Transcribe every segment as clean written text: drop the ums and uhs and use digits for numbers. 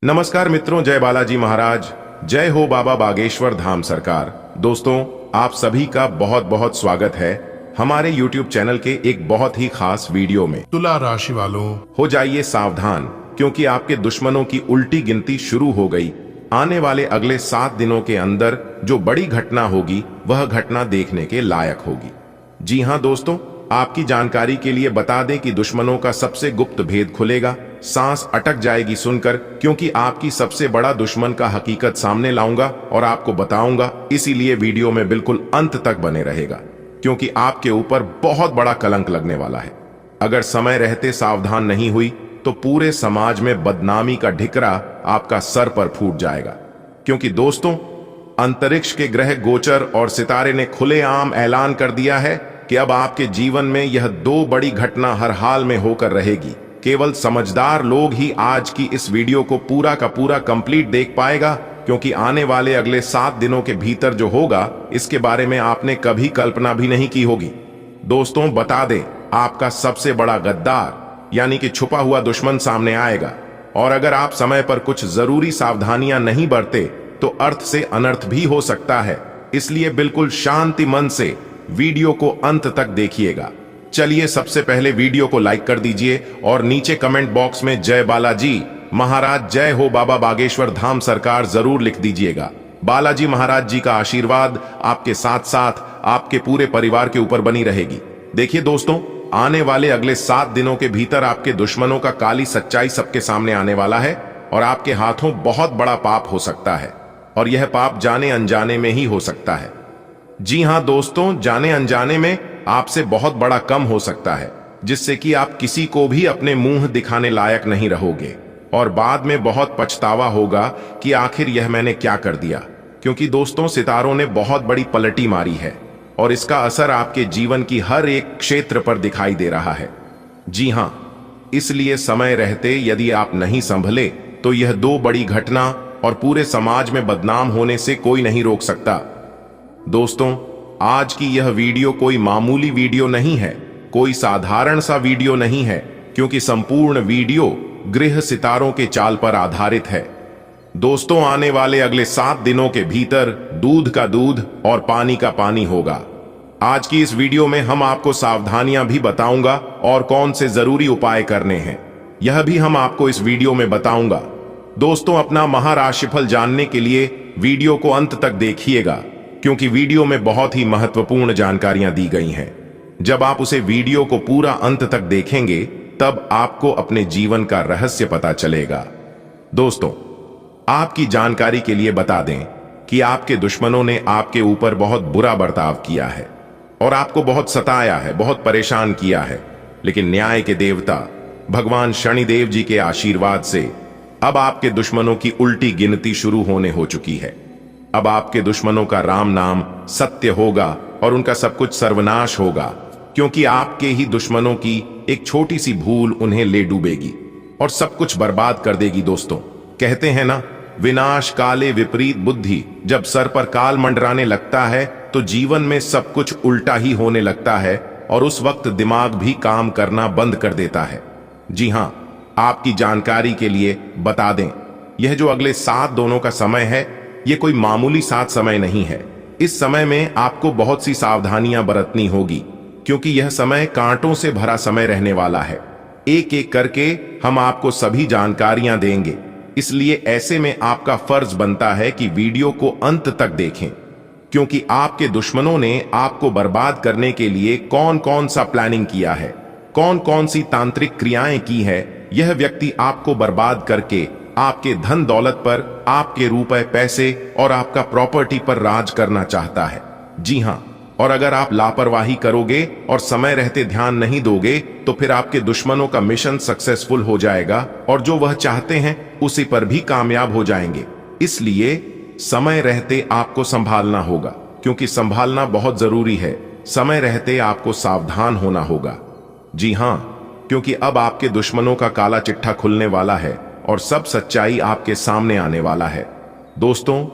नमस्कार मित्रों, जय बालाजी महाराज, जय हो बाबा बागेश्वर धाम सरकार। दोस्तों, आप सभी का बहुत बहुत स्वागत है हमारे YouTube चैनल के एक बहुत ही खास वीडियो में। तुला राशि वालों, हो जाइए सावधान, क्योंकि आपके दुश्मनों की उल्टी गिनती शुरू हो गई। आने वाले अगले 7 दिनों के अंदर जो बड़ी घटना होगी वह घटना देखने के लायक होगी। जी हाँ दोस्तों, आपकी जानकारी के लिए बता दें कि दुश्मनों का सबसे गुप्त भेद खुलेगा। सांस अटक जाएगी सुनकर, क्योंकि आपकी सबसे बड़ा दुश्मन का हकीकत सामने लाऊंगा और आपको बताऊंगा। इसीलिए वीडियो में बिल्कुल अंत तक बने रहेगा, क्योंकि आपके ऊपर बहुत बड़ा कलंक लगने वाला है। अगर समय रहते सावधान नहीं हुई तो पूरे समाज में बदनामी का ढिकरा आपका सर पर फूट जाएगा। क्योंकि दोस्तों, अंतरिक्ष के ग्रह गोचर और सितारे ने खुलेआम ऐलान कर दिया है कि अब आपके जीवन में यह 2 बड़ी घटना हर हाल में होकर रहेगी। केवल समझदार लोग ही आज की इस वीडियो को पूरा का पूरा कंप्लीट देख पाएगा, क्योंकि आने वाले अगले 7 दिनों के भीतर जो होगा इसके बारे में आपने कभी कल्पना भी नहीं की होगी। दोस्तों, बता दें, आपका सबसे बड़ा गद्दार यानी कि छुपा हुआ दुश्मन सामने आएगा, और अगर आप समय पर कुछ जरूरी सावधानियां नहीं बरते तो अर्थ से अनर्थ भी हो सकता है। इसलिए बिल्कुल शांति मन से वीडियो को अंत तक देखिएगा। चलिए, सबसे पहले वीडियो को लाइक कर दीजिए और नीचे कमेंट बॉक्स में जय बालाजी महाराज, जय हो बाबा बागेश्वर धाम सरकार जरूर लिख दीजिएगा। बालाजी महाराज जी का आशीर्वाद आपके साथ साथ आपके पूरे परिवार के ऊपर बनी रहेगी। देखिए दोस्तों, आने वाले अगले 7 दिनों के भीतर आपके दुश्मनों का काली सच्चाई सबके सामने आने वाला है और आपके हाथों बहुत बड़ा पाप हो सकता है, और यह पाप जाने अनजाने में ही हो सकता है। जी हां दोस्तों, जाने अनजाने में आपसे बहुत बड़ा कम हो सकता है, जिससे कि आप किसी को भी अपने मुंह दिखाने लायक नहीं रहोगे और बाद में बहुत पछतावा होगा कि आखिर यह मैंने क्या कर दिया। क्योंकि दोस्तों, सितारों ने बहुत बड़ी पलटी मारी है और इसका असर आपके जीवन की हर एक क्षेत्र पर दिखाई दे रहा है। जी हां, इसलिए समय रहते यदि आप नहीं संभले तो यह 2 बड़ी घटना और पूरे समाज में बदनाम होने से कोई नहीं रोक सकता। दोस्तों, आज की यह वीडियो कोई मामूली वीडियो नहीं है, कोई साधारण सा वीडियो नहीं है, क्योंकि संपूर्ण वीडियो ग्रह सितारों के चाल पर आधारित है। दोस्तों, आने वाले अगले 7 दिनों के भीतर दूध का दूध और पानी का पानी होगा। आज की इस वीडियो में हम आपको सावधानियां भी बताऊंगा और कौन से जरूरी उपाय करने हैं यह भी हम आपको इस वीडियो में बताऊंगा। दोस्तों, अपना महाराशिफल जानने के लिए वीडियो को अंत तक देखिएगा, क्योंकि वीडियो में बहुत ही महत्वपूर्ण जानकारियां दी गई हैं। जब आप उसे वीडियो को पूरा अंत तक देखेंगे तब आपको अपने जीवन का रहस्य पता चलेगा। दोस्तों, आपकी जानकारी के लिए बता दें कि आपके दुश्मनों ने आपके ऊपर बहुत बुरा बर्ताव किया है और आपको बहुत सताया है, बहुत परेशान किया है। लेकिन न्याय के देवता भगवान शनिदेव जी के आशीर्वाद से अब आपके दुश्मनों की उल्टी गिनती शुरू होने हो चुकी है। अब आपके दुश्मनों का राम नाम सत्य होगा और उनका सब कुछ सर्वनाश होगा, क्योंकि आपके ही दुश्मनों की एक छोटी सी भूल उन्हें ले डूबेगी और सब कुछ बर्बाद कर देगी। दोस्तों, कहते हैं ना, विनाश काले विपरीत बुद्धि। जब सर पर काल मंडराने लगता है तो जीवन में सब कुछ उल्टा ही होने लगता है और उस वक्त दिमाग भी काम करना बंद कर देता है। जी हां, आपकी जानकारी के लिए बता दें, यह जो अगले 7 दिनों का समय है, ये कोई मामूली 7 समय नहीं है। इस समय में आपको बहुत सी सावधानियां बरतनी होगी, क्योंकि यह समय कांटों से भरा समय रहने वाला है। एक एक करके हम आपको सभी जानकारियां देंगे, इसलिए ऐसे में आपका फर्ज बनता है कि वीडियो को अंत तक देखें, क्योंकि आपके दुश्मनों ने आपको बर्बाद करने के लिए कौन कौन सा प्लानिंग किया है, कौन कौन सी तांत्रिक क्रियाएं की है। यह व्यक्ति आपको बर्बाद करके आपके धन दौलत पर, आपके रुपए पैसे और आपका प्रॉपर्टी पर राज करना चाहता है। जी हां, और अगर आप लापरवाही करोगे और समय रहते ध्यान नहीं दोगे तो फिर आपके दुश्मनों का मिशन सक्सेसफुल हो जाएगा और जो वह चाहते हैं उसी पर भी कामयाब हो जाएंगे। इसलिए समय रहते आपको संभालना होगा, क्योंकि संभालना बहुत जरूरी है। समय रहते आपको सावधान होना होगा। जी हां, क्योंकि अब आपके दुश्मनों का काला चिट्ठा खुलने वाला है और सब सच्चाई आपके सामने आने वाला है। दोस्तों,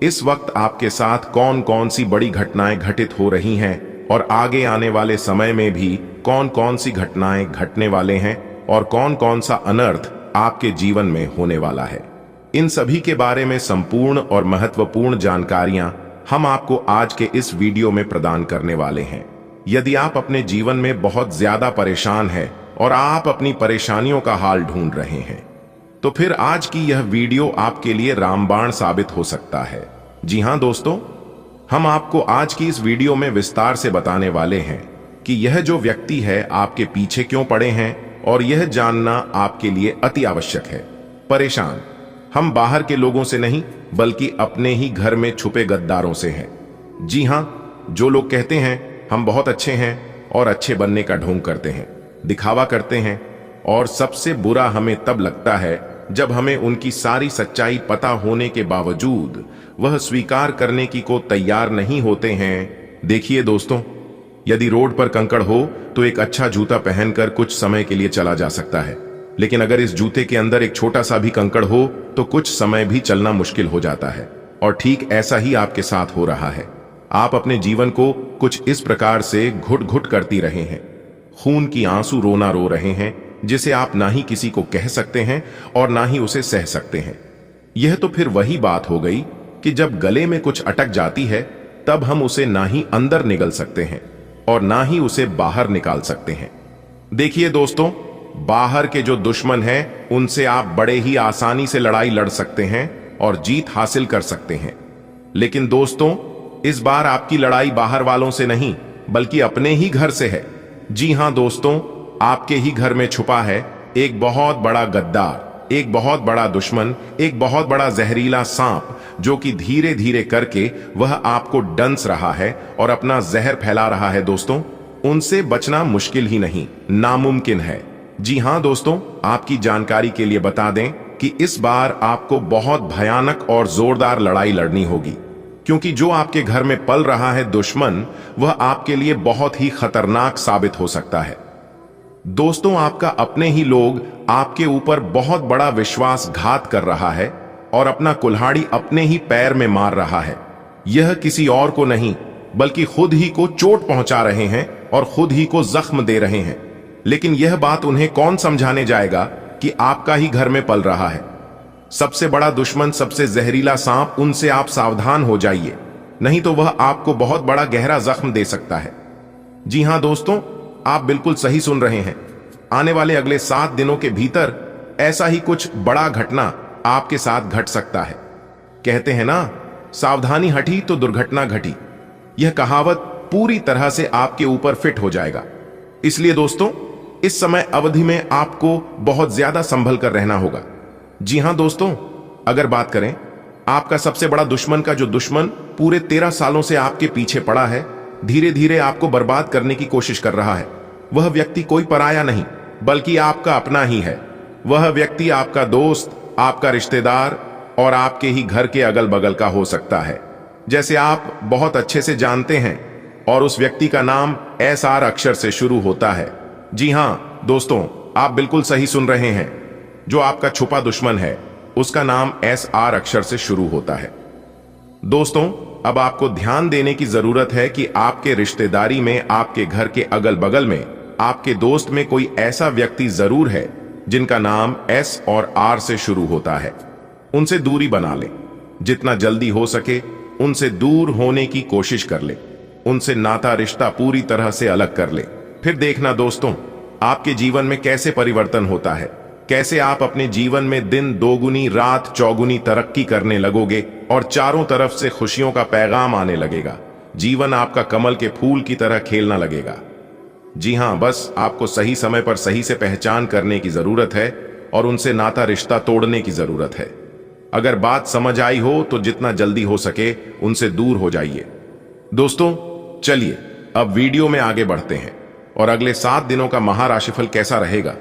इस वक्त आपके साथ कौन कौन सी बड़ी घटनाएं घटित हो रही हैं और आगे आने वाले समय में भी कौन कौन सी घटनाएं घटने वाले हैं और कौन कौन सा अनर्थ आपके जीवन में होने वाला है, इन सभी के बारे में संपूर्ण और महत्वपूर्ण जानकारियां हम आपको आज के इस वीडियो में प्रदान करने वाले हैं। यदि आप अपने जीवन में बहुत ज्यादा परेशान हैं और आप अपनी परेशानियों का हाल ढूंढ रहे हैं, तो फिर आज की यह वीडियो आपके लिए रामबाण साबित हो सकता है। जी हां दोस्तों, हम आपको आज की इस वीडियो में विस्तार से बताने वाले हैं कि यह जो व्यक्ति है आपके पीछे क्यों पड़े हैं, और यह जानना आपके लिए अति आवश्यक है। परेशान हम बाहर के लोगों से नहीं, बल्कि अपने ही घर में छुपे गद्दारों से हैं। जी हां, जो लोग कहते हैं हम बहुत अच्छे हैं और अच्छे बनने का ढोंग करते हैं, दिखावा करते हैं, और सबसे बुरा हमें तब लगता है जब हमें उनकी सारी सच्चाई पता होने के बावजूद वह स्वीकार करने की को तैयार नहीं होते हैं। देखिए दोस्तों, यदि रोड पर कंकड़ हो तो एक अच्छा जूता पहनकर कुछ समय के लिए चला जा सकता है, लेकिन अगर इस जूते के अंदर एक छोटा सा भी कंकड़ हो तो कुछ समय भी चलना मुश्किल हो जाता है। और ठीक ऐसा ही आपके साथ हो रहा है। आप अपने जीवन को कुछ इस प्रकार से घुट घुट करती रहे हैं, खून की आंसू रोना रो रहे हैं, जिसे आप ना ही किसी को कह सकते हैं और ना ही उसे सह सकते हैं। यह तो फिर वही बात हो गई कि जब गले में कुछ अटक जाती है तब हम उसे ना ही अंदर निगल सकते हैं और ना ही उसे बाहर निकाल सकते हैं। देखिए दोस्तों, बाहर के जो दुश्मन हैं उनसे आप बड़े ही आसानी से लड़ाई लड़ सकते हैं और जीत हासिल कर सकते हैं, लेकिन दोस्तों इस बार आपकी लड़ाई बाहर वालों से नहीं, बल्कि अपने ही घर से है। जी हां दोस्तों, आपके ही घर में छुपा है एक बहुत बड़ा गद्दार, एक बहुत बड़ा दुश्मन, एक बहुत बड़ा जहरीला सांप, जो कि धीरे धीरे करके वह आपको डंस रहा है और अपना जहर फैला रहा है। दोस्तों, उनसे बचना मुश्किल ही नहीं, नामुमकिन है। जी हां दोस्तों, आपकी जानकारी के लिए बता दें कि इस बार आपको बहुत भयानक और जोरदार लड़ाई लड़नी होगी, क्योंकि जो आपके घर में पल रहा है दुश्मन, वह आपके लिए बहुत ही खतरनाक साबित हो सकता है। दोस्तों, आपका अपने ही लोग आपके ऊपर बहुत बड़ा विश्वासघात कर रहा है और अपना कुल्हाड़ी अपने ही पैर में मार रहा है। यह किसी और को नहीं, बल्कि खुद ही को चोट पहुंचा रहे हैं और खुद ही को जख्म दे रहे हैं। लेकिन यह बात उन्हें कौन समझाने जाएगा कि आपका ही घर में पल रहा है सबसे बड़ा दुश्मन, सबसे जहरीला सांप। उनसे आप सावधान हो जाइए, नहीं तो वह आपको बहुत बड़ा गहरा जख्म दे सकता है। जी हां दोस्तों, आप बिल्कुल सही सुन रहे हैं। आने वाले अगले 7 दिनों के भीतर ऐसा ही कुछ बड़ा घटना आपके साथ घट सकता है। कहते हैं ना, सावधानी हटी तो दुर्घटना घटी। यह कहावत पूरी तरह से आपके ऊपर फिट हो जाएगा। इसलिए दोस्तों, इस समय अवधि में आपको बहुत ज्यादा संभल कर रहना होगा। जी हां दोस्तों, अगर बात करें आपका सबसे बड़ा दुश्मन का, जो दुश्मन पूरे 13 सालों से आपके पीछे पड़ा है, धीरे धीरे आपको बर्बाद करने की कोशिश कर रहा है, वह व्यक्ति कोई पराया नहीं, बल्कि आपका अपना ही है। वह व्यक्ति आपका दोस्त, आपका रिश्तेदार और आपके ही घर के अगल बगल का हो सकता है, जैसे आप बहुत अच्छे से जानते हैं, और उस व्यक्ति का नाम SR अक्षर से शुरू होता है। जी हां दोस्तों, आप बिल्कुल सही सुन रहे हैं। जो आपका छुपा दुश्मन है उसका नाम SR अक्षर से शुरू होता है। दोस्तों, अब आपको ध्यान देने की जरूरत है कि आपके रिश्तेदारी में, आपके घर के अगल बगल में, आपके दोस्त में कोई ऐसा व्यक्ति जरूर है जिनका नाम S और R से शुरू होता है। उनसे दूरी बना लें, जितना जल्दी हो सके उनसे दूर होने की कोशिश कर ले। उनसे नाता रिश्ता पूरी तरह से अलग कर ले। फिर देखना दोस्तों, आपके जीवन में कैसे परिवर्तन होता है, कैसे आप अपने जीवन में दिन दोगुनी रात चौगुनी तरक्की करने लगोगे और चारों तरफ से खुशियों का पैगाम आने लगेगा। जीवन आपका कमल के फूल की तरह खेलना लगेगा। जी हां, बस आपको सही समय पर सही से पहचान करने की जरूरत है और उनसे नाता रिश्ता तोड़ने की जरूरत है। अगर बात समझ आई हो तो जितना जल्दी हो सके उनसे दूर हो जाइए। दोस्तों, चलिए अब वीडियो में आगे बढ़ते हैं और अगले 7 दिनों का महाराशिफल कैसा रहेगा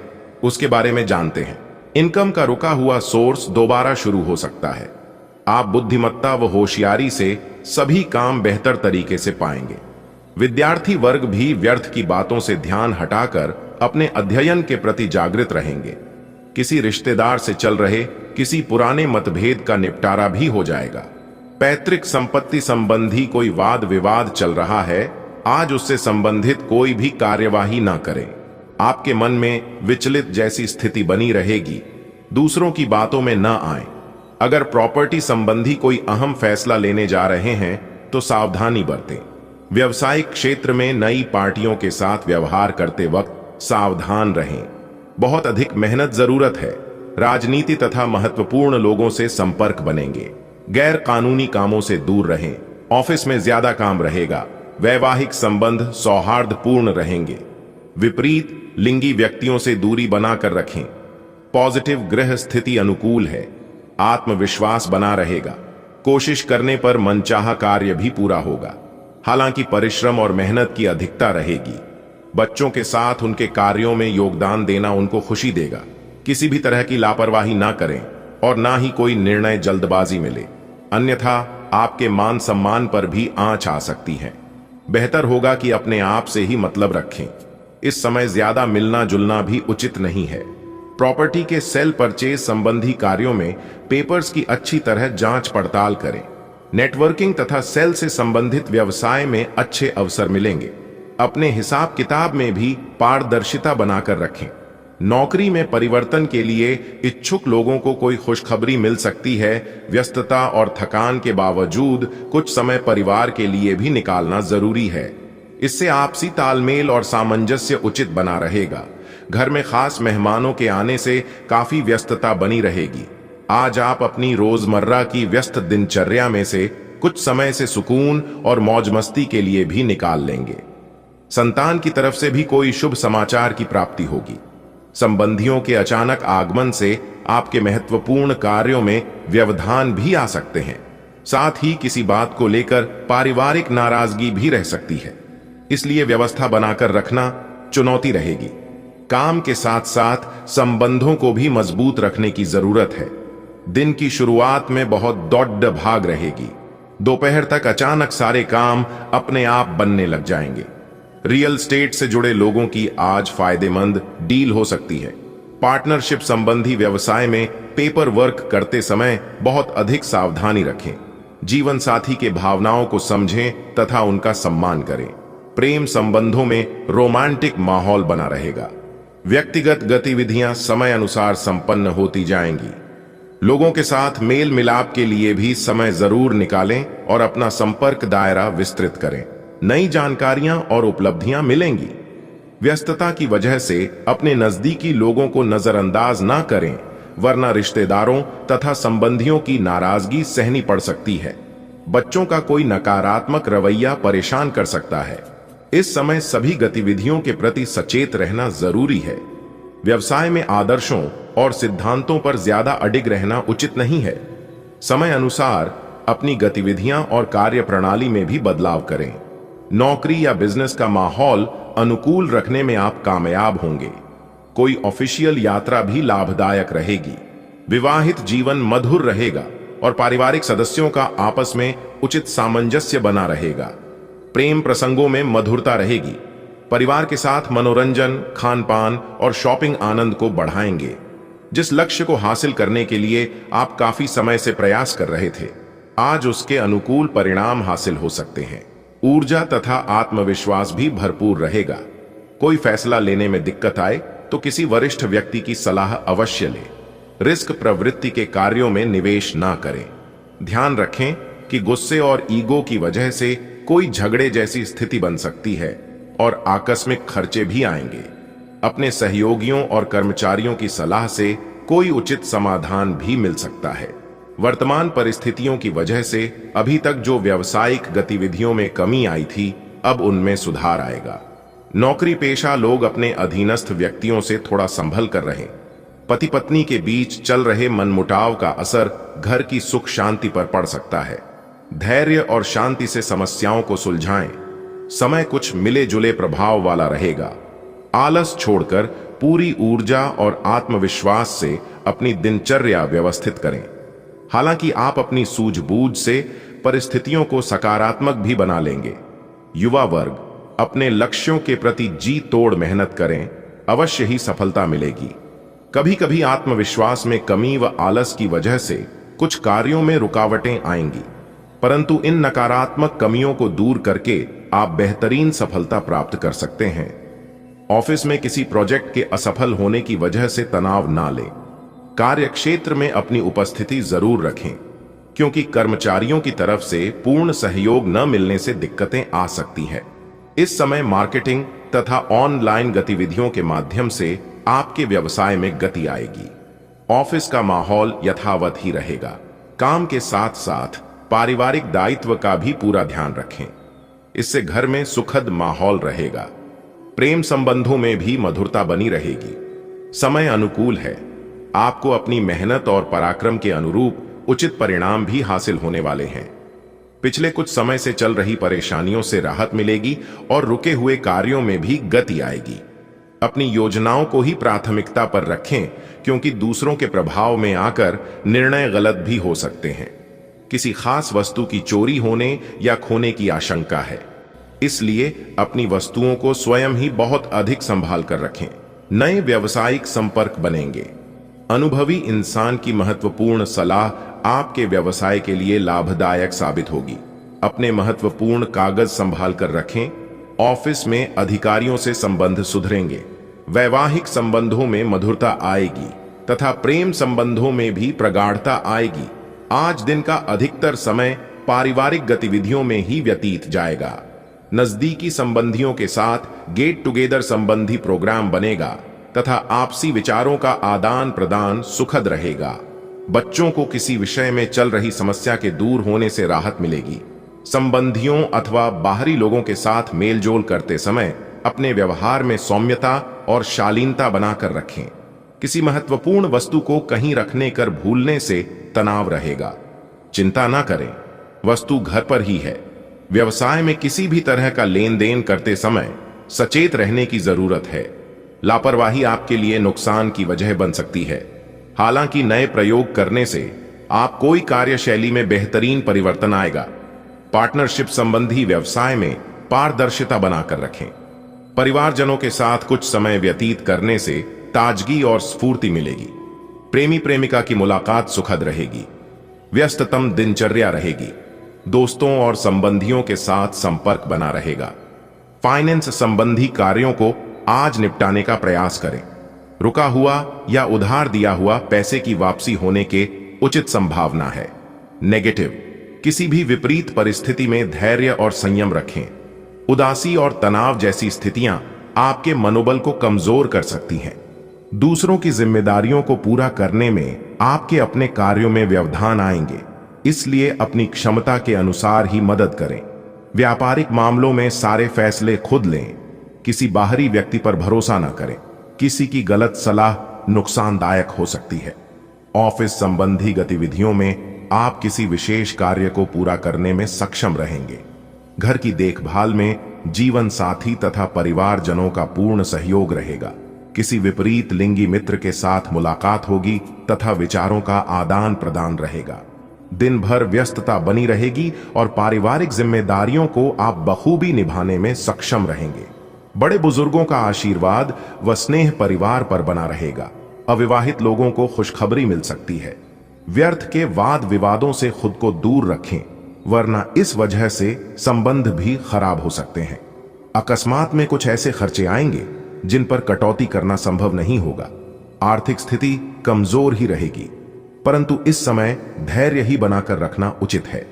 उसके बारे में जानते हैं। इनकम का रुका हुआ सोर्स दोबारा शुरू हो सकता है। आप बुद्धिमत्ता व होशियारी से सभी काम बेहतर तरीके से पाएंगे। विद्यार्थी वर्ग भी व्यर्थ की बातों से ध्यान हटाकर अपने अध्ययन के प्रति जागृत रहेंगे। किसी रिश्तेदार से चल रहे किसी पुराने मतभेद का निपटारा भी हो जाएगा। पैतृक संपत्ति संबंधी कोई वाद विवाद चल रहा है, आज उससे संबंधित कोई भी कार्यवाही ना करें। आपके मन में विचलित जैसी स्थिति बनी रहेगी। दूसरों की बातों में न आए। अगर प्रॉपर्टी संबंधी कोई अहम फैसला लेने जा रहे हैं तो सावधानी बरतें। व्यवसायिक क्षेत्र में नई पार्टियों के साथ व्यवहार करते वक्त सावधान रहें। बहुत अधिक मेहनत जरूरत है। राजनीति तथा महत्वपूर्ण लोगों से संपर्क बनेंगे। गैर कानूनी कामों से दूर रहें। ऑफिस में ज्यादा काम रहेगा। वैवाहिक संबंध सौहार्दपूर्ण रहेंगे। विपरीत लिंगी व्यक्तियों से दूरी बनाकर रखें। पॉजिटिव ग्रह स्थिति अनुकूल है। आत्मविश्वास बना रहेगा। कोशिश करने पर मनचाहा कार्य भी पूरा होगा। हालांकि परिश्रम और मेहनत की अधिकता रहेगी। बच्चों के साथ उनके कार्यों में योगदान देना उनको खुशी देगा। किसी भी तरह की लापरवाही ना करें और ना ही कोई निर्णय जल्दबाजी में ले, अन्यथा आपके मान सम्मान पर भी आंच आ सकती है। बेहतर होगा कि अपने आप से ही मतलब रखें। इस समय ज्यादा मिलना जुलना भी उचित नहीं है। प्रॉपर्टी के सेल परचेज संबंधी कार्यों में पेपर्स की अच्छी तरह जांच पड़ताल करें। नेटवर्किंग तथा सेल से संबंधित व्यवसाय में अच्छे अवसर मिलेंगे। अपने हिसाब किताब में भी पारदर्शिता बनाकर रखें। नौकरी में परिवर्तन के लिए इच्छुक लोगों को कोई खुशखबरी मिल सकती है। व्यस्तता और थकान के बावजूद कुछ समय परिवार के लिए भी निकालना जरूरी है। इससे आपसी तालमेल और सामंजस्य उचित बना रहेगा। घर में खास मेहमानों के आने से काफी व्यस्तता बनी रहेगी। आज आप अपनी रोजमर्रा की व्यस्त दिनचर्या में से कुछ समय से सुकून और मौज मस्ती के लिए भी निकाल लेंगे। संतान की तरफ से भी कोई शुभ समाचार की प्राप्ति होगी। संबंधियों के अचानक आगमन से आपके महत्वपूर्ण कार्यों में व्यवधान भी आ सकते हैं। साथ ही किसी बात को लेकर पारिवारिक नाराजगी भी रह सकती है। इसलिए व्यवस्था बनाकर रखना चुनौती रहेगी। काम के साथ साथ संबंधों को भी मजबूत रखने की जरूरत है। दिन की शुरुआत में बहुत दौड़ भाग रहेगी। दोपहर तक अचानक सारे काम अपने आप बनने लग जाएंगे। रियल एस्टेट से जुड़े लोगों की आज फायदेमंद डील हो सकती है। पार्टनरशिप संबंधी व्यवसाय में पेपर वर्क करते समय बहुत अधिक सावधानी रखें। जीवन साथी के भावनाओं को समझें तथा उनका सम्मान करें। प्रेम संबंधों में रोमांटिक माहौल बना रहेगा। व्यक्तिगत गतिविधियां समय अनुसार संपन्न होती जाएंगी। लोगों के साथ मेल मिलाप के लिए भी समय जरूर निकालें और अपना संपर्क दायरा विस्तृत करें। नई जानकारियां और उपलब्धियां मिलेंगी। व्यस्तता की वजह से अपने नजदीकी लोगों को नजरअंदाज ना करें, वरना रिश्तेदारों तथा संबंधियों की नाराजगी सहनी पड़ सकती है। बच्चों का कोई नकारात्मक रवैया परेशान कर सकता है। इस समय सभी गतिविधियों के प्रति सचेत रहना जरूरी है। व्यवसाय में आदर्शों और सिद्धांतों पर ज्यादा अडिग रहना उचित नहीं है। समय अनुसार अपनी गतिविधियां और कार्य प्रणाली में भी बदलाव करें। नौकरी या बिजनेस का माहौल अनुकूल रखने में आप कामयाब होंगे। कोई ऑफिशियल यात्रा भी लाभदायक रहेगी। विवाहित जीवन मधुर रहेगा और पारिवारिक सदस्यों का आपस में उचित सामंजस्य बना रहेगा। प्रेम प्रसंगों में मधुरता रहेगी। परिवार के साथ मनोरंजन, खान पान और शॉपिंग आनंद को बढ़ाएंगे। जिस लक्ष्य को हासिल करने के लिए आप काफी समय से प्रयास कर रहे थे, आज उसके अनुकूल परिणाम हासिल हो सकते हैं। ऊर्जा तथा आत्मविश्वास भी भरपूर रहेगा। कोई फैसला लेने में दिक्कत आए तो किसी वरिष्ठ व्यक्ति की सलाह अवश्य लें। रिस्क प्रवृत्ति के कार्यों में निवेश ना करें। ध्यान रखें कि गुस्से और ईगो की वजह से कोई झगड़े जैसी स्थिति बन सकती है और आकस्मिक खर्चे भी आएंगे। अपने सहयोगियों और कर्मचारियों की सलाह से कोई उचित समाधान भी मिल सकता है। वर्तमान परिस्थितियों की वजह से अभी तक जो व्यावसायिक गतिविधियों में कमी आई थी, अब उनमें सुधार आएगा। नौकरी पेशा लोग अपने अधीनस्थ व्यक्तियों से थोड़ा संभल कर रहें। पति पत्नी के बीच चल रहे मनमुटाव का असर घर की सुख शांति पर पड़ सकता है। धैर्य और शांति से समस्याओं को सुलझाएं। समय कुछ मिले जुले प्रभाव वाला रहेगा। आलस छोड़कर पूरी ऊर्जा और आत्मविश्वास से अपनी दिनचर्या व्यवस्थित करें। हालांकि आप अपनी सूझबूझ से परिस्थितियों को सकारात्मक भी बना लेंगे। युवा वर्ग अपने लक्ष्यों के प्रति जी तोड़ मेहनत करें, अवश्य ही सफलता मिलेगी। कभी कभी आत्मविश्वास में कमी व आलस की वजह से कुछ कार्यों में रुकावटें आएंगी, परंतु इन नकारात्मक कमियों को दूर करके आप बेहतरीन सफलता प्राप्त कर सकते हैं। ऑफिस में किसी प्रोजेक्ट के असफल होने की वजह से तनाव ना लें। कार्यक्षेत्र में अपनी उपस्थिति जरूर रखें, क्योंकि कर्मचारियों की तरफ से पूर्ण सहयोग न मिलने से दिक्कतें आ सकती है। इस समय मार्केटिंग तथा ऑनलाइन गतिविधियों के माध्यम से आपके व्यवसाय में गति आएगी। ऑफिस का माहौल यथावत ही रहेगा। काम के साथ साथ पारिवारिक दायित्व का भी पूरा ध्यान रखें, इससे घर में सुखद माहौल रहेगा। प्रेम संबंधों में भी मधुरता बनी रहेगी। समय अनुकूल है, आपको अपनी मेहनत और पराक्रम के अनुरूप उचित परिणाम भी हासिल होने वाले हैं। पिछले कुछ समय से चल रही परेशानियों से राहत मिलेगी और रुके हुए कार्यों में भी गति आएगी। अपनी योजनाओं को ही प्राथमिकता पर रखें, क्योंकि दूसरों के प्रभाव में आकर निर्णय गलत भी हो सकते हैं। किसी खास वस्तु की चोरी होने या खोने की आशंका है, इसलिए अपनी वस्तुओं को स्वयं ही बहुत अधिक संभाल कर रखें। नए व्यावसायिक संपर्क बनेंगे। अनुभवी इंसान की महत्वपूर्ण सलाह आपके व्यवसाय के लिए लाभदायक साबित होगी। अपने महत्वपूर्ण कागज संभाल कर रखें। ऑफिस में अधिकारियों से संबंध सुधरेंगे। वैवाहिक संबंधों में मधुरता आएगी तथा प्रेम संबंधों में भी प्रगाढ़ता आएगी। आज दिन का अधिकतर समय पारिवारिक गतिविधियों में ही व्यतीत जाएगा। नजदीकी संबंधियों के साथ गेट टुगेदर संबंधी प्रोग्राम बनेगा तथा आपसी विचारों का आदान प्रदान सुखद रहेगा। बच्चों को किसी विषय में चल रही समस्या के दूर होने से राहत मिलेगी। संबंधियों अथवा बाहरी लोगों के साथ मेलजोल करते समय अपने व्यवहार में सौम्यता और शालीनता बनाकर रखें। किसी महत्वपूर्ण वस्तु को कहीं रखने कर भूलने से तनाव रहेगा। चिंता ना करें, वस्तु घर पर ही है। व्यवसाय में किसी भी तरह का लेन देन करते समय सचेत रहने की जरूरत है। लापरवाही आपके लिए नुकसान की वजह बन सकती है। हालांकि नए प्रयोग करने से आप कोई कार्यशैली में बेहतरीन परिवर्तन आएगा। पार्टनरशिप संबंधी व्यवसाय में पारदर्शिता बनाकर रखें। परिवारजनों के साथ कुछ समय व्यतीत करने से ताजगी और स्फूर्ति मिलेगी। प्रेमी प्रेमिका की मुलाकात सुखद रहेगी। व्यस्ततम दिनचर्या रहेगी। दोस्तों और संबंधियों के साथ संपर्क बना रहेगा। फाइनेंस संबंधी कार्यों को आज निपटाने का प्रयास करें। रुका हुआ या उधार दिया हुआ पैसे की वापसी होने के उचित संभावना है। नेगेटिव, किसी भी विपरीत परिस्थिति में धैर्य और संयम रखें। उदासी और तनाव जैसी स्थितियां आपके मनोबल को कमजोर कर सकती हैं। दूसरों की जिम्मेदारियों को पूरा करने में आपके अपने कार्यों में व्यवधान आएंगे, इसलिए अपनी क्षमता के अनुसार ही मदद करें। व्यापारिक मामलों में सारे फैसले खुद लें। किसी बाहरी व्यक्ति पर भरोसा न करें। किसी की गलत सलाह नुकसानदायक हो सकती है। ऑफिस संबंधी गतिविधियों में आप किसी विशेष कार्य को पूरा करने में सक्षम रहेंगे। घर की देखभाल में जीवन साथी तथा परिवारजनों का पूर्ण सहयोग रहेगा। किसी विपरीत लिंगी मित्र के साथ मुलाकात होगी तथा विचारों का आदान प्रदान रहेगा। दिन भर व्यस्तता बनी रहेगी और पारिवारिक जिम्मेदारियों को आप बखूबी निभाने में सक्षम रहेंगे। बड़े बुजुर्गों का आशीर्वाद व स्नेह परिवार पर बना रहेगा। अविवाहित लोगों को खुशखबरी मिल सकती है। व्यर्थ के वाद विवादों से खुद को दूर रखें, वरना इस वजह से संबंध भी खराब हो सकते हैं। अकस्मात में कुछ ऐसे खर्चे आएंगे जिन पर कटौती करना संभव नहीं होगा। आर्थिक स्थिति कमजोर ही रहेगी, परंतु इस समय धैर्य ही बनाकर रखना उचित है।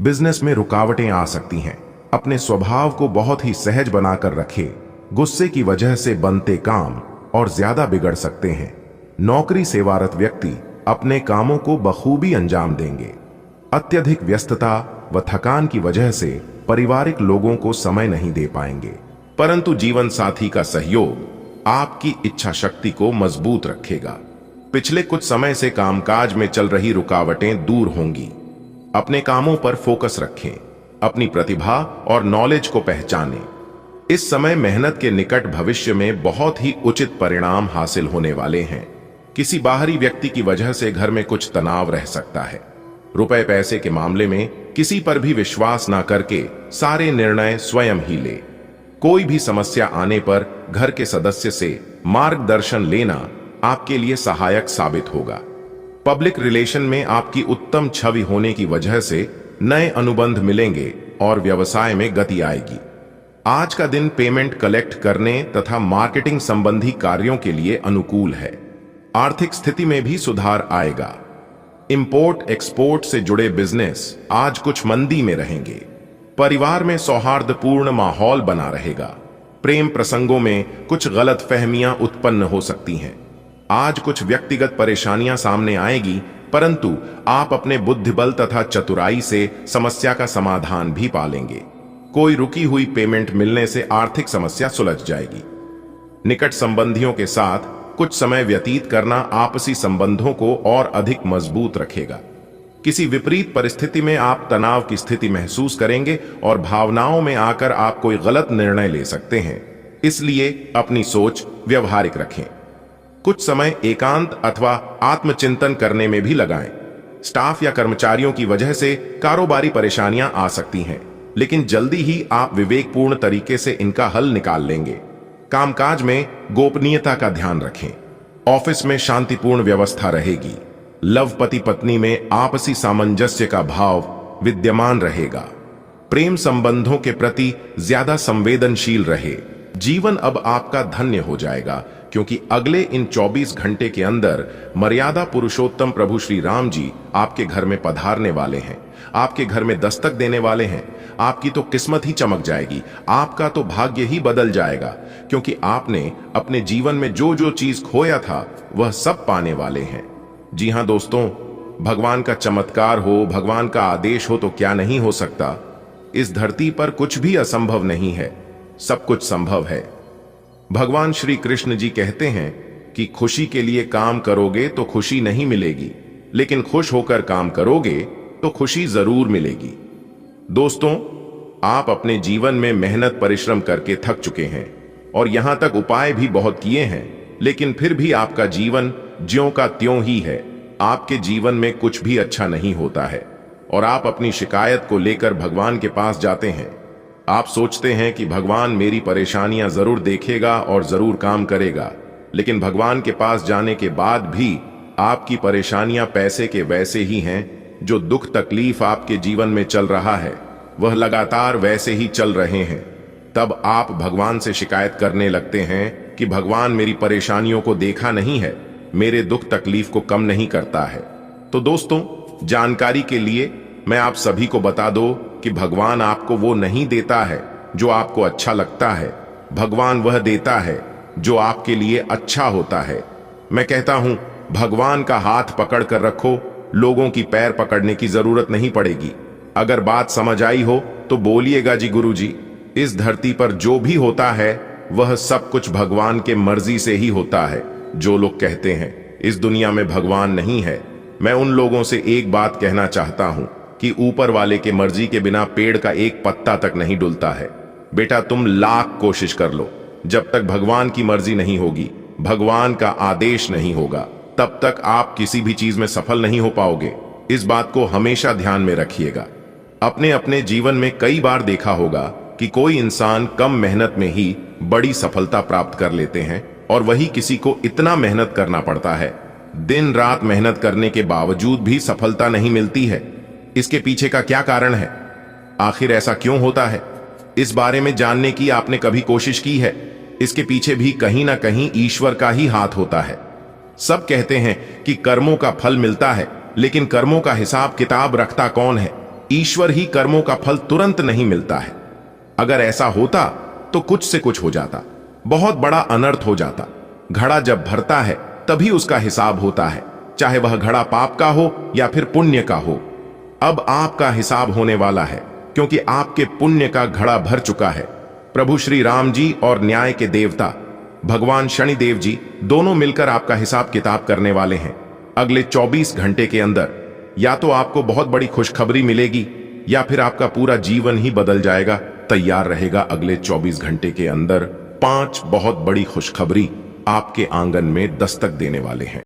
बिजनेस में रुकावटें आ सकती हैं। अपने स्वभाव को बहुत ही सहज बनाकर रखें। गुस्से की वजह से बनते काम और ज्यादा बिगड़ सकते हैं। नौकरी सेवारत व्यक्ति अपने कामों को बखूबी अंजाम देंगे। अत्यधिक व्यस्तता व थकान की वजह से पारिवारिक लोगों को समय नहीं दे पाएंगे, परंतु जीवन साथी का सहयोग आपकी इच्छा शक्ति को मजबूत रखेगा। पिछले कुछ समय से कामकाज में चल रही रुकावटें दूर होंगी। अपने कामों पर फोकस रखें। अपनी प्रतिभा और नॉलेज को पहचानें। इस समय मेहनत के निकट भविष्य में बहुत ही उचित परिणाम हासिल होने वाले हैं। किसी बाहरी व्यक्ति की वजह से घर में कुछ तनाव रह सकता है। रुपए पैसे के मामले में किसी पर भी विश्वास ना करके सारे निर्णय स्वयं ही ले। कोई भी समस्या आने पर घर के सदस्य से मार्गदर्शन लेना आपके लिए सहायक साबित होगा। पब्लिक रिलेशन में आपकी उत्तम छवि होने की वजह से नए अनुबंध मिलेंगे और व्यवसाय में गति आएगी। आज का दिन पेमेंट कलेक्ट करने तथा मार्केटिंग संबंधी कार्यों के लिए अनुकूल है। आर्थिक स्थिति में भी सुधार आएगा। इंपोर्ट एक्सपोर्ट से जुड़े बिजनेस आज कुछ मंदी में रहेंगे। परिवार में सौहार्दपूर्ण माहौल बना रहेगा। प्रेम प्रसंगों में कुछ गलतफहमियां उत्पन्न हो सकती हैं। आज कुछ व्यक्तिगत परेशानियां सामने आएगी, परंतु आप अपने बुद्धिबल तथा चतुराई से समस्या का समाधान भी पालेंगे। कोई रुकी हुई पेमेंट मिलने से आर्थिक समस्या सुलझ जाएगी। निकट संबंधियों के साथ कुछ समय व्यतीत करना आपसी संबंधों को और अधिक मजबूत रखेगा। किसी विपरीत परिस्थिति में आप तनाव की स्थिति महसूस करेंगे और भावनाओं में आकर आप कोई गलत निर्णय ले सकते हैं। इसलिए अपनी सोच व्यवहारिक रखें। कुछ समय एकांत अथवा आत्मचिंतन करने में भी लगाएं। स्टाफ या कर्मचारियों की वजह से कारोबारी परेशानियां आ सकती हैं, लेकिन जल्दी ही आप विवेकपूर्ण तरीके से इनका हल निकाल लेंगे। कामकाज में गोपनीयता का ध्यान रखें। ऑफिस में शांतिपूर्ण व्यवस्था रहेगी। लव पति पत्नी में आपसी सामंजस्य का भाव विद्यमान रहेगा। प्रेम संबंधों के प्रति ज्यादा संवेदनशील रहे। जीवन अब आपका धन्य हो जाएगा, क्योंकि अगले इन 24 घंटे के अंदर मर्यादा पुरुषोत्तम प्रभु श्री राम जी आपके घर में पधारने वाले हैं, आपके घर में दस्तक देने वाले हैं। आपकी तो किस्मत ही चमक जाएगी, आपका तो भाग्य ही बदल जाएगा, क्योंकि आपने अपने जीवन में जो जो चीज खोया था वह सब पाने वाले हैं। जी हां दोस्तों, भगवान का चमत्कार हो, भगवान का आदेश हो तो क्या नहीं हो सकता। इस धरती पर कुछ भी असंभव नहीं है, सब कुछ संभव है। भगवान श्री कृष्ण जी कहते हैं कि खुशी के लिए काम करोगे तो खुशी नहीं मिलेगी, लेकिन खुश होकर काम करोगे तो खुशी जरूर मिलेगी। दोस्तों, आप अपने जीवन में मेहनत परिश्रम करके थक चुके हैं और यहां तक उपाय भी बहुत किए हैं, लेकिन फिर भी आपका जीवन ज्यों का त्यों ही है। आपके जीवन में कुछ भी अच्छा नहीं होता है और आप अपनी शिकायत को लेकर भगवान के पास जाते हैं। आप सोचते हैं कि भगवान मेरी परेशानियां जरूर देखेगा और जरूर काम करेगा, लेकिन भगवान के पास जाने के बाद भी आपकी परेशानियां पैसे के वैसे ही हैं। जो दुख तकलीफ आपके जीवन में चल रहा है वह लगातार वैसे ही चल रहे हैं। तब आप भगवान से शिकायत करने लगते हैं कि भगवान मेरी परेशानियों को देखा नहीं है, मेरे दुख तकलीफ को कम नहीं करता है। तो दोस्तों, जानकारी के लिए मैं आप सभी को बता दो कि भगवान आपको वो नहीं देता है जो आपको अच्छा लगता है। भगवान वह देता है जो आपके लिए अच्छा होता है। मैं कहता हूं, भगवान का हाथ पकड़ कर रखो, लोगों की पैर पकड़ने की जरूरत नहीं पड़ेगी। अगर बात समझ आई हो तो बोलिएगा जी गुरुजी। इस धरती पर जो भी होता है वह सब कुछ भगवान के मर्जी से ही होता है। जो लोग कहते हैं इस दुनिया में भगवान नहीं है, मैं उन लोगों से एक बात कहना चाहता हूं कि ऊपर वाले के मर्जी के बिना पेड़ का एक पत्ता तक नहीं डुलता है। बेटा, तुम लाख कोशिश कर लो, जब तक भगवान की मर्जी नहीं होगी, भगवान का आदेश नहीं होगा, तब तक आप किसी भी चीज में सफल नहीं हो पाओगे। इस बात को हमेशा ध्यान में रखिएगा। अपने अपने जीवन में कई बार देखा होगा कि कोई इंसान कम मेहनत में ही बड़ी सफलता प्राप्त कर लेते हैं और वही किसी को इतना मेहनत करना पड़ता है, दिन रात मेहनत करने के बावजूद भी सफलता नहीं मिलती है। इसके पीछे का क्या कारण है? आखिर ऐसा क्यों होता है? इस बारे में जानने की आपने कभी कोशिश की है? इसके पीछे भी कहीं ना कहीं ईश्वर का ही हाथ होता है। सब कहते हैं कि कर्मों का फल मिलता है, लेकिन कर्मों का हिसाब किताब रखता कौन है? ईश्वर ही कर्मों का फल तुरंत नहीं मिलता है। अगर ऐसा होता तो कुछ से कुछ हो जाता, बहुत बड़ा अनर्थ हो जाता। घड़ा जब भरता है तभी उसका हिसाब होता है, चाहे वह घड़ा पाप का हो या फिर पुण्य का हो। अब आपका हिसाब होने वाला है, क्योंकि आपके पुण्य का घड़ा भर चुका है। प्रभु श्री राम जी और न्याय के देवता भगवान शनिदेव जी दोनों मिलकर आपका हिसाब किताब करने वाले हैं। अगले 24 घंटे के अंदर या तो आपको बहुत बड़ी खुशखबरी मिलेगी या फिर आपका पूरा जीवन ही बदल जाएगा। तैयार रहेगा, अगले 24 घंटे के अंदर 5 बहुत बड़ी खुशखबरी आपके आंगन में दस्तक देने वाले हैं।